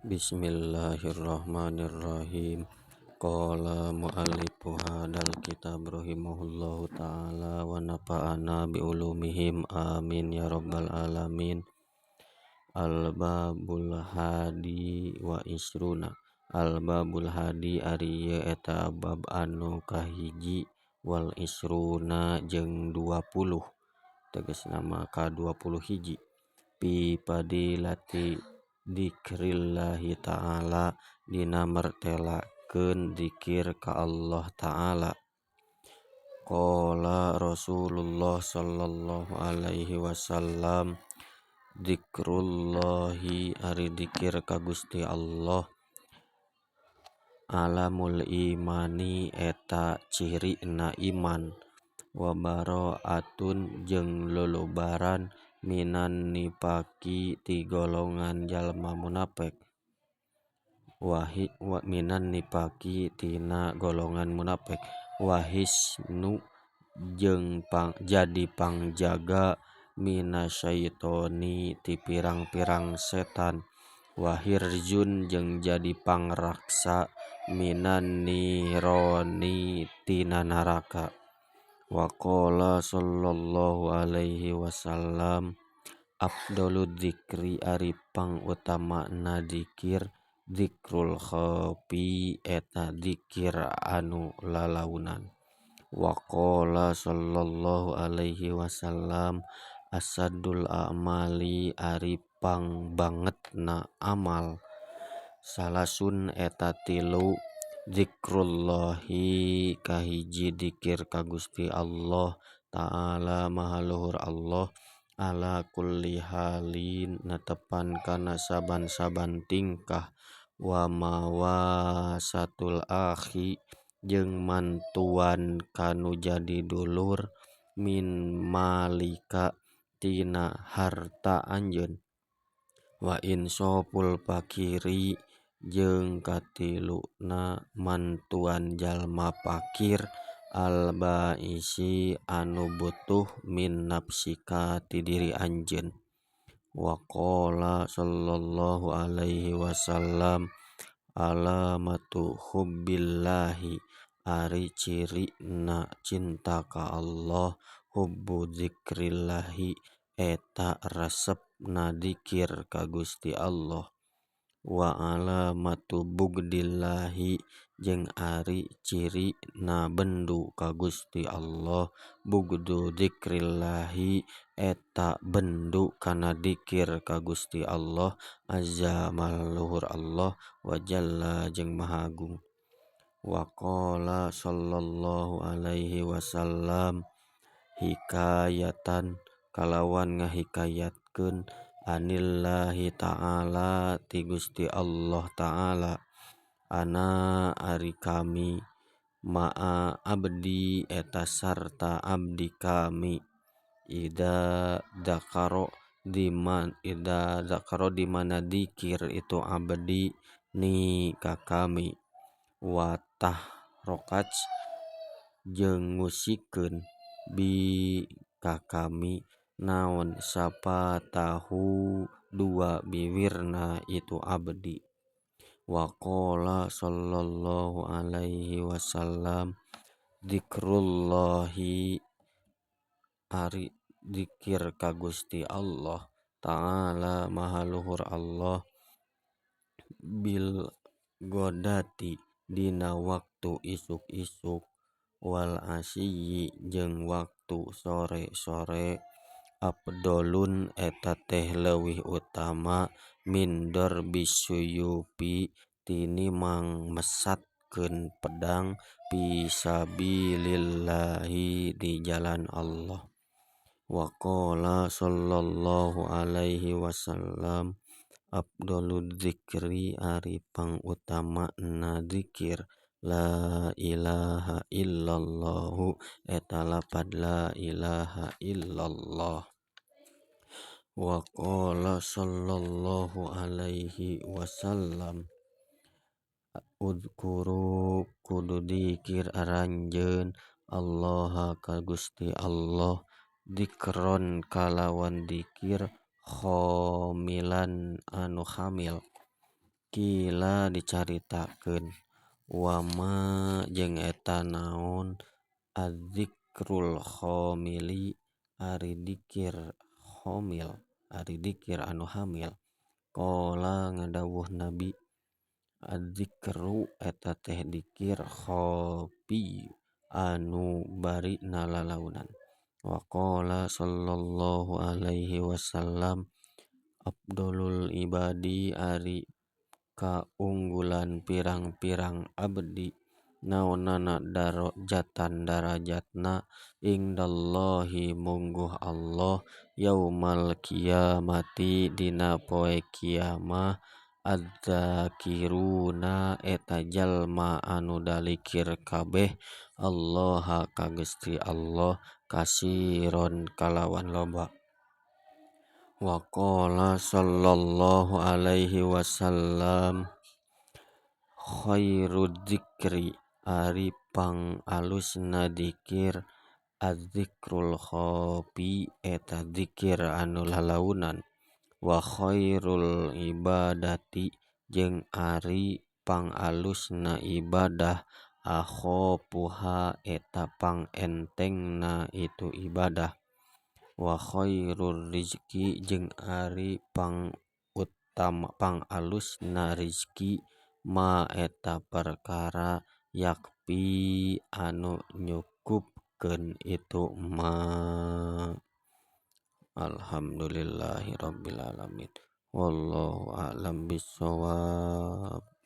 Bismillahirrahmanirrahim. Qala mu'allifu hadal kitab rahimahullahu ta'ala wa nafa'ana bi ulumihim amin ya rabbal alamin. Al-babul hadi wa isruna. Al-babul hadi ari ye eta bab anu kahiji wal isruna jeung 20 tegasna mah ka 20 hiji. Pi padilati dzikrillahi ta'ala dina martelakeun dzikir ka Allah ta'ala. Qala Rasulullah sallallahu alaihi wasallam, dzikrullahi ari dzikir ka Gusti Allah, alamul imani eta cirina iman, wa bara'atun jeung lulubaran minan nifaqi ti golongan jalma munafik, minan nifaqi tina golongan munafik, wahisnu jeung jadi pangjaga minasyaitoni ti pirang-pirang setan, wahirjun jeung jadi pangraksa minan nironi tina naraka. Wa qala sallallahu alaihi wasallam, afdolud dzikri ari pangutamana dzikir dzikrul khafi eta dzikir anu lalaunan. Wa qala sallallahu alaihi wasallam, asadul a'mali ari pangbangetna amal salasun eta tilu, dzikrullahi kahiji dzikir ka Gusti Allah ta'ala maha luhur Allah, ala kulli halin netepan kana saban-saban tingkah, wa mawasatul akhi jeung mantuan kanu jadi dulur, min malika tina harta anjeun, wa insoful fakiri jeung katiluna mantuan jalma fakir, al baisi anu butuh min nafsika ti diri anjeun. Wa qala sallallahu alaihi wasallam, alamatu hubbillahi ari cirina cinta ka Allah, hubbu dzikrillahi eta resepna dzikir ka Gusti Allah, wa alamatu bugdillahi jeung ari cirina bendu ka Gusti Allah, bugdu dzikrillahi eta bendu kana dzikir ka Gusti Allah, azza maha Allah, wa jalla jeung maha agung. Wa qala sallallahu alaihi wasallam, hikayatan kalawan ngahikayatkeun anillahi ta'ala ti Gusti Allah ta'ala, ana ari kami ma'a abdi eta sarta abdi kami, ida dzakaro dimana dzikir itu abdi ni ka kami, wa tahrokaj jeung ngusikeun bi ka kami naon sapatahu dua bibirna itu abdi. Wa qala sallallahu alaihi wasallam, dzikrullahi ari dzikir ka Gusti Allah ta'ala maha luhur Allah, bil godati dina waktu isuk-isuk, wal asyiyi jeung waktu sore-sore, afdolun eta teh leuwih utama min darbis suyufi tinimang mesatkeun pedang, fisabilillahi di jalan Allah. Wa qala sallallahu alaihi wasallam, afdolud dzikri ari pangutamana dzikir la ilaha illallahu eta lapad la ilaha illallah. Wa qala sallallahu alaihi wasallam, udkuru kudu dzikir aranjeun Allah ka Gusti Allah, dzikron kalawan dzikir khomilan anu hamil, Kila dicaritakeun wama jeung eta naon adzikrul khomili ari dzikir khomil ari dzikir anu hamil. Qala ngadawuh Nabi adzikru eta teh dzikir khofi anu bari na lalaunan. Wa qala sallallahu alaihi wasallam afdholul ibadi ari kaunggulan pirang-pirang abdi naonana darajatna indallahi mungguh Allah yaumal qiyamati dina poe kiamah adzakiruna eta jalma anu dalikir kabeh Allaha ka Gusti Allah kasiron kalawan loba. Wa qala sallallahu alaihi wasallam khairud dzikri ari pangalusna dzikir azzikrul khofi eta dzikir anu lalaunan. Wa khairul ibadati jeung ari pangalusna ibadah akhofuha eta pangentengna itu ibadah. Wa khairur rizqi jeung ari pangalusna rizki ma eta perkara yakfi anu nyukupkeun itu ma. Alhamdulillahirabbil alamin. Wallahu a'lam bissawab.